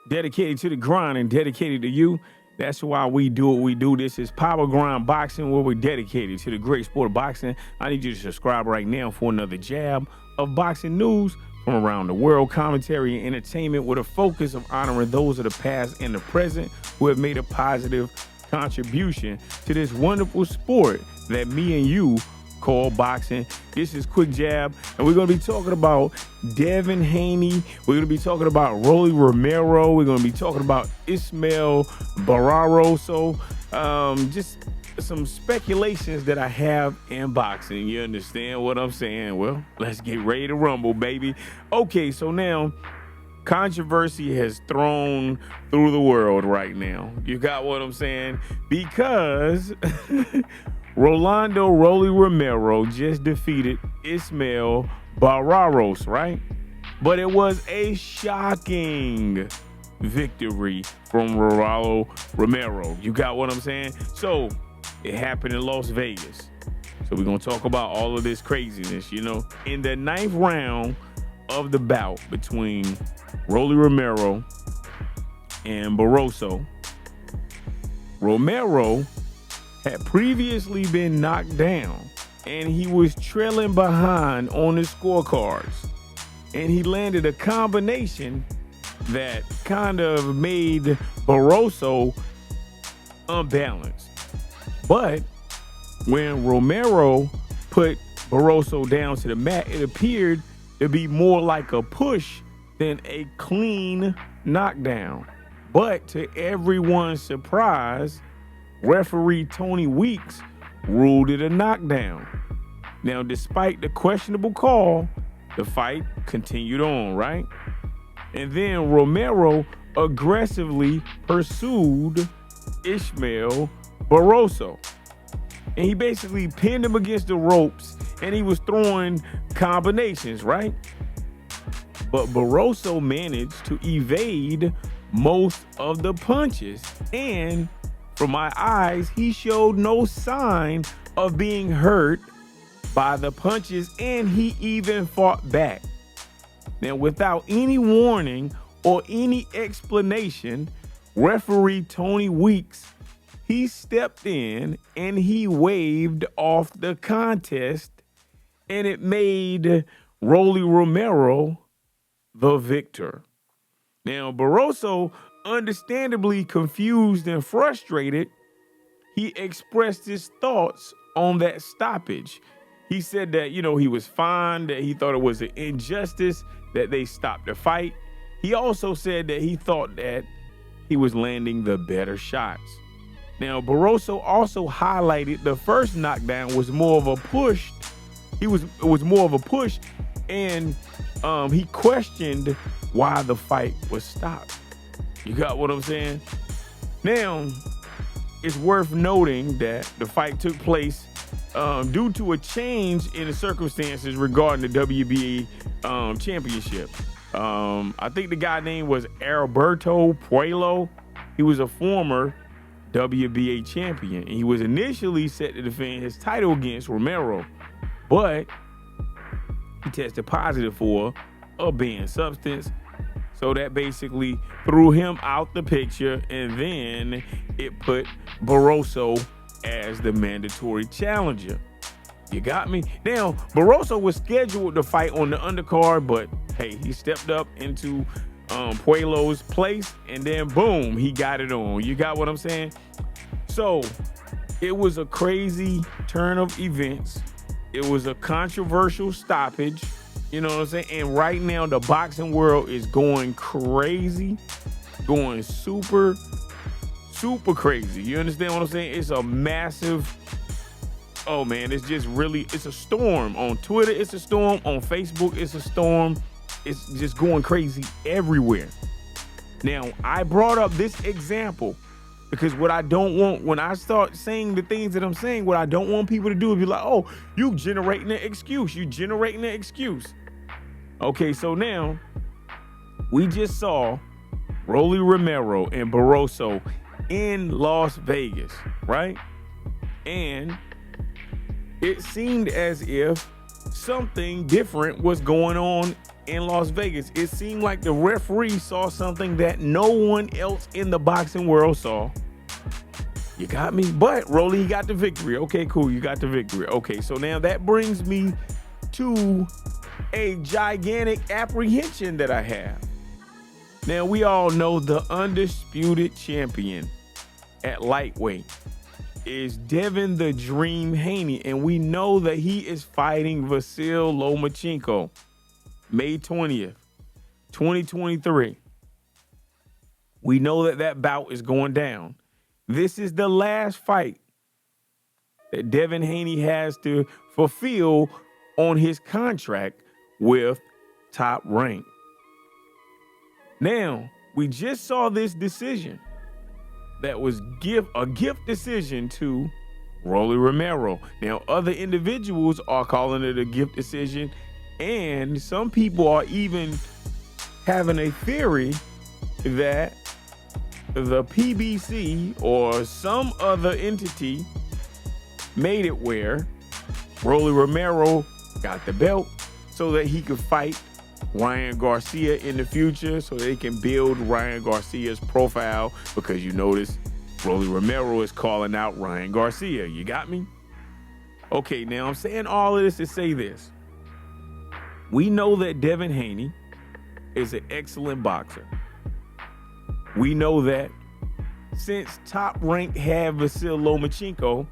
dedicated to the grind and dedicated to you. That's why we do what we do. This is Power Grind Boxing, where we're dedicated to the great sport of boxing. I need you to subscribe right now for another jab of boxing news from around the world, commentary and entertainment with a focus of honoring those of the past and the present who have made a positive contribution to this wonderful sport that me and you call boxing. This is Quick Jab, and we're going to be talking about Devin Haney. We're going to be talking about Romero. We're going to be talking about Ismael Barro. So just some speculations that I have in boxing. You understand what I'm saying? Well, let's get ready to rumble, baby. Okay, so now controversy has thrown through the world right now. You got what I'm saying? Because Rolando Rolly Romero just defeated Ismael Barro, right? But it was a shocking victory from Rolando Romero. You got what I'm saying? So it happened in Las Vegas. So we're going to talk about all of this craziness, you know. In the 9th round of the bout between Rolly Romero and Barroso, Romero had previously been knocked down and he was trailing behind on his scorecards, and he landed a combination that kind of made Barroso unbalanced. But when Romero put Barroso down to the mat, it appeared to be more like a push than a clean knockdown. But to everyone's surprise, referee Tony Weeks ruled it a knockdown. Now, despite the questionable call, the fight continued on, right? And then Romero aggressively pursued Ismael Barroso, and he basically pinned him against the ropes, and he was throwing combinations, right? But Barroso managed to evade most of the punches, and from my eyes, he showed no sign of being hurt by the punches, and he even fought back. Now, without any warning or any explanation, referee Tony Weeks, he stepped in and he waved off the contest, and it made Rolly Romero the victor. Now, Barroso, understandably confused and frustrated, he expressed his thoughts on that stoppage. He said that, you know, he was fine, that he thought it was an injustice that they stopped the fight. He also said that he thought that he was landing the better shots. Now, Barroso also highlighted the first knockdown was more of a push. It was more of a push, and he questioned why the fight was stopped. You got what I'm saying? Now, it's worth noting that the fight took place due to a change in the circumstances regarding the WBA championship. I think the guy name was Alberto Puello. He was a former WBA champion, and he was initially set to defend his title against Romero, but he tested positive for a banned substance. So that basically threw him out the picture, and then it put Barroso as the mandatory challenger. You got me? Now, Barroso was scheduled to fight on the undercard, but hey, he stepped up into Puello's place, and then boom, he got it on. You got what I'm saying? So it was a crazy turn of events. It was a controversial stoppage. You know what I'm saying? And right now, the boxing world is going crazy, going super crazy. You understand what I'm saying? It's a massive, oh man, it's just really, it's a storm. On Twitter, it's a storm. On Facebook, it's a storm. It's just going crazy everywhere. Now, I brought up this example because what I don't want, when I start saying the things that I'm saying, what I don't want people to do is be like, oh, you generating an excuse. You generating an excuse. Okay, so now we just saw Rolly Romero and Barroso in Las Vegas, right? And it seemed as if something different was going on in Las Vegas. It seemed like the referee saw something that no one else in the boxing world saw. You got me? But Rolly, he got the victory. Okay, cool. You got the victory. Okay, so now that brings me to a gigantic apprehension that I have. Now, we all know the undisputed champion at lightweight is Devin the Dream Haney, and we know that he is fighting Vasily Lomachenko May 20th, 2023. We know that that bout is going down. This is the last fight that Devin Haney has to fulfill on his contract with Top Rank. Now, we just saw this decision that was a gift decision to Rolly Romero. Now, other individuals are calling it a gift decision, and some people are even having a theory that the PBC or some other entity made it where Rolly Romero got the belt so that he could fight Ryan Garcia in the future, so they can build Ryan Garcia's profile, because you notice Rolly Romero is calling out Ryan Garcia. You got me? Okay, now I'm saying all of this to say this. We know that Devin Haney is an excellent boxer. We know that since Top Rank had Vasily Lomachenko,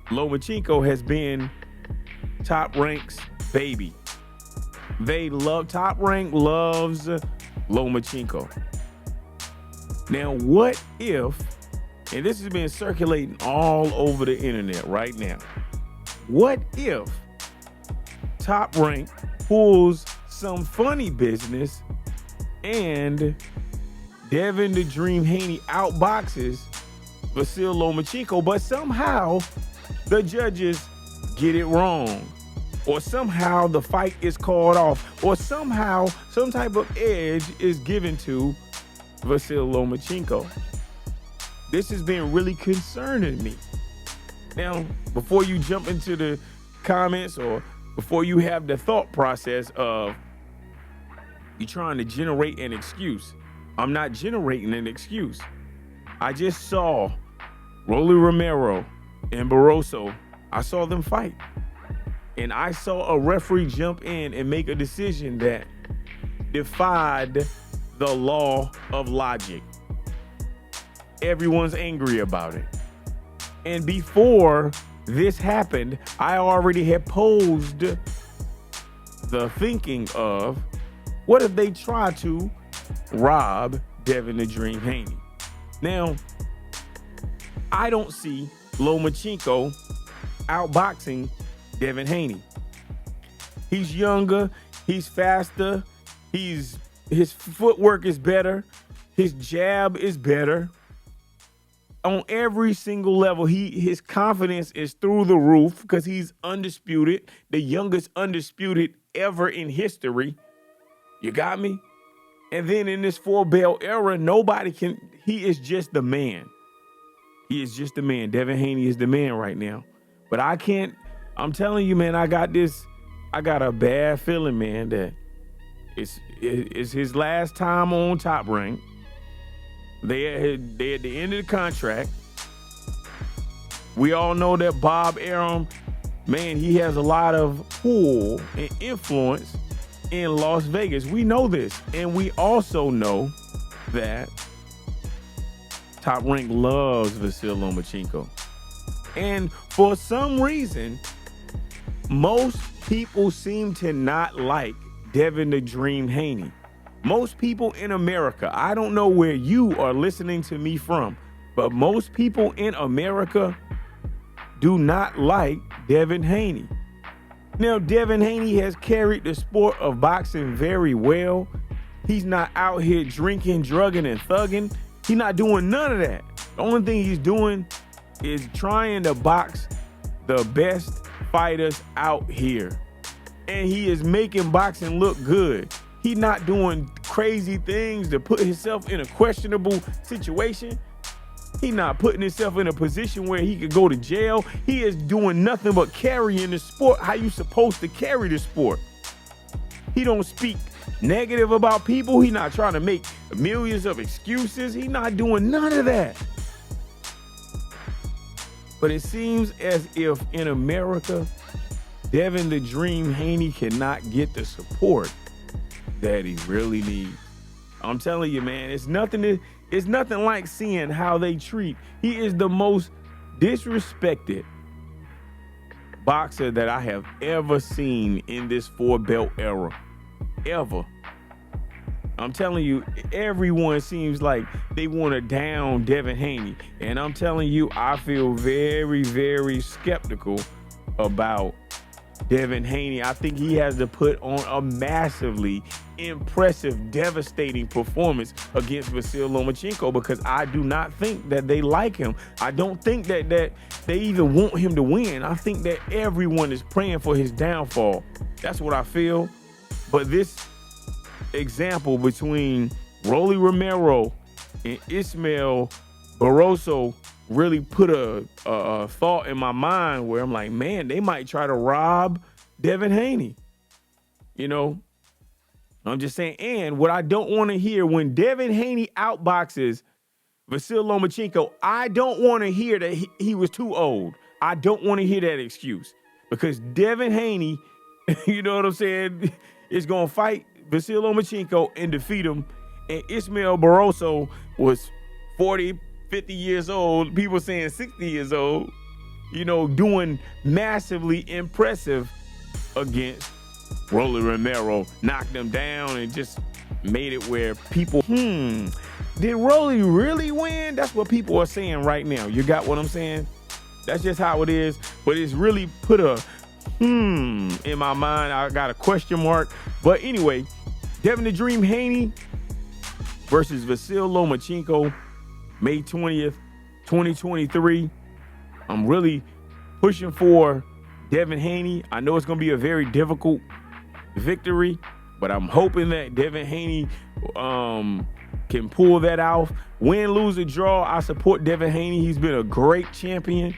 Lomachenko has been Top Rank's baby. Top Rank loves Lomachenko. Now, what if, and this has been circulating all over the internet right now, what if Top Rank pulls some funny business and Devin the Dream Haney outboxes Vasily Lomachenko, but somehow the judges get it wrong, or somehow the fight is called off, or somehow some type of edge is given to Vasily Lomachenko? This has been really concerning me. Now, before you jump into the comments, or before you have the thought process of you trying to generate an excuse, I'm not generating an excuse. I just saw Rolly Romero and Barroso. I saw them fight. And I saw a referee jump in and make a decision that defied the law of logic. Everyone's angry about it. And before this happened, I already had posed the thinking of, what if they try to rob Devin the Dream Haney? Now, I don't see Lomachenko outboxing Devin Haney. He's younger, he's faster, his footwork is better, his jab is better. On every single level, his confidence is through the roof because he's undisputed, the youngest undisputed ever in history. You got me? And then in this 4-belt era, he is just the man. He is just the man. Devin Haney is the man right now. But I'm telling you, man, I got a bad feeling, man, that it's his last time on Top Rank. They at the end of the contract. We all know that Bob Arum, man, he has a lot of pull and influence in Las Vegas. We know this. And we also know that Top Rank loves Vasily Lomachenko. And for some reason, most people seem to not like Devin the Dream Haney. Most people in America, I don't know where you are listening to me from, but most people in America do not like Devin Haney. Now, Devin Haney has carried the sport of boxing very well. He's not out here drinking, drugging, and thugging. He's not doing none of that. The only thing he's doing is trying to box the best fighters out here. And he is making boxing look good. He's not doing crazy things to put himself in a questionable situation. He's not putting himself in a position where he could go to jail. He is doing nothing but carrying the sport how you supposed to carry the sport. He don't speak negative about people. He not trying to make millions of excuses. He not doing none of that. But it seems as if in America, Devin the Dream Haney cannot get the support that he really needs. I'm telling you, man, it's nothing like seeing how they treat. He is the most disrespected boxer that I have ever seen in this 4-belt era. Ever. I'm telling you, everyone seems like they want to down Devin Haney. And I'm telling you, I feel very, very skeptical about Devin Haney. I think he has to put on a massively impressive, devastating performance against Vasily Lomachenko, because I do not think that they like him. I don't think that they even want him to win. I think that everyone is praying for his downfall. That's what I feel. But this example between Rolly Romero and Ismael Barro really put a thought in my mind where I'm like, man, they might try to rob Devin Haney. You know, I'm just saying. And what I don't want to hear when Devin Haney outboxes Vasily Lomachenko, I don't want to hear that he was too old. I don't want to hear that excuse, because Devin Haney, you know what I'm saying, is going to fight Vasily Lomachenko and defeat him. And Ismael Barro was 40, 50 years old. People saying 60 years old, you know, doing massively impressive against Rolly Romero. Knocked him down and just made it where people, did Rolly really win? That's what people are saying right now. You got what I'm saying? That's just how it is. But it's really put a in my mind. I got a question mark. But anyway, Devin the Dream Haney versus Vasily Lomachenko, May 20th, 2023. I'm really pushing for Devin Haney. I know it's going to be a very difficult victory, but I'm hoping that Devin Haney can pull that off. Win, lose, or draw, I support Devin Haney. He's been a great champion.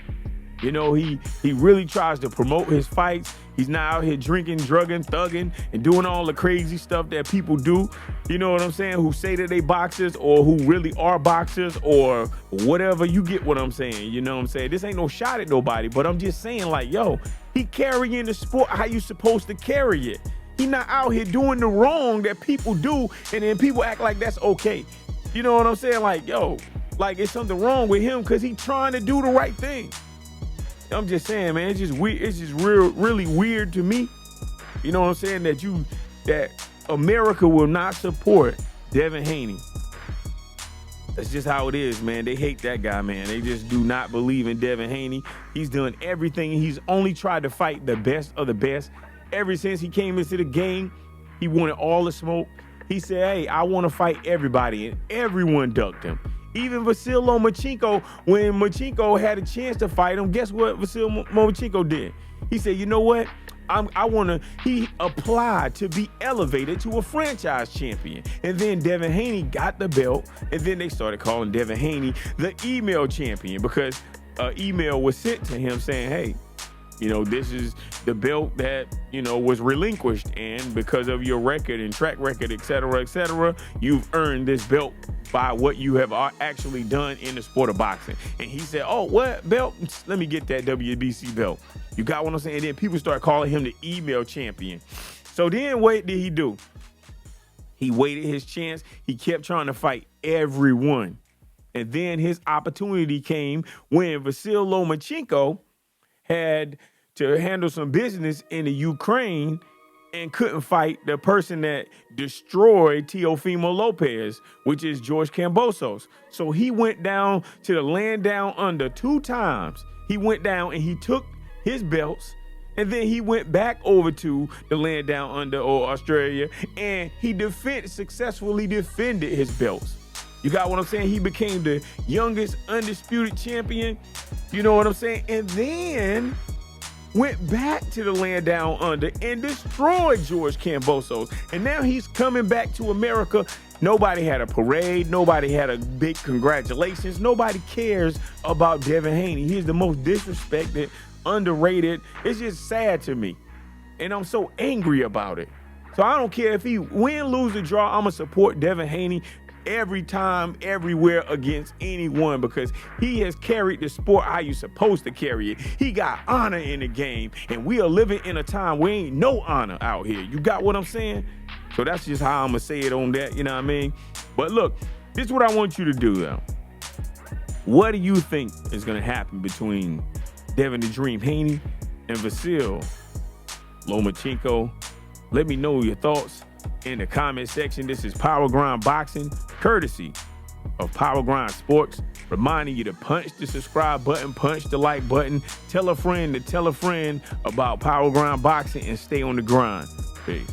You know, he really tries to promote his fights. He's not out here drinking, drugging, thugging, and doing all the crazy stuff that people do. You know what I'm saying? Who say that they boxers, or who really are boxers, or whatever. You get what I'm saying. You know what I'm saying? This ain't no shot at nobody, but I'm just saying, like, yo, he carrying the sport how you supposed to carry it. He not out here doing the wrong that people do, and then people act like that's okay. You know what I'm saying? Like, yo, like it's something wrong with him because he trying to do the right thing. I'm just saying, man, it's just weird. It's just really weird to me. You know what I'm saying? That America will not support Devin Haney. That's just how it is, man. They hate that guy, man. They just do not believe in Devin Haney. He's done everything. He's only tried to fight the best of the best. Ever since he came into the game, he wanted all the smoke. He said, hey, I want to fight everybody, and everyone ducked him. Even Vasily Lomachenko, when Lomachenko had a chance to fight him, guess what Vasily Lomachenko did? He said, you know what? He applied to be elevated to a franchise champion. And then Devin Haney got the belt, and then they started calling Devin Haney the email champion, because an email was sent to him saying, hey, you know, this is the belt that, you know, was relinquished, and because of your record and track record, et cetera, you've earned this belt by what you have actually done in the sport of boxing. And he said, oh, what belt? Let me get that WBC belt. You got what I'm saying? And then people start calling him the email champion. So then what did he do? He waited his chance. He kept trying to fight everyone. And then his opportunity came when Vasily Lomachenko had to handle some business in the Ukraine and couldn't fight the person that destroyed Teofimo Lopez, which is George Kambosos. So he went down to the land down under 2 times. He went down and he took his belts, and then he went back over to the land down under, or Australia, and he successfully defended his belts. You got what I'm saying? He became the youngest undisputed champion. You know what I'm saying? And then went back to the land down under and destroyed George Kambosos. And now he's coming back to America. Nobody had a parade. Nobody had a big congratulations. Nobody cares about Devin Haney. He's the most disrespected, underrated. It's just sad to me. And I'm so angry about it. So I don't care if he win, lose, or draw. I'm going to support Devin Haney every time, everywhere, against anyone, because he has carried the sport how you supposed to carry it. He got honor in the game, and we are living in a time where ain't no honor out here. You got what I'm saying? So that's just how I'm going to say it on that, you know what I mean? But look, this is what I want you to do, though. What do you think is going to happen between Devin the Dream Haney and Vasily Lomachenko? Let me know your thoughts in the comment section. This is Power Grind Boxing, courtesy of Power Grind Sports. Reminding you to punch the subscribe button, punch the like button, tell a friend to tell a friend about Power Grind Boxing, and stay on the grind. Peace.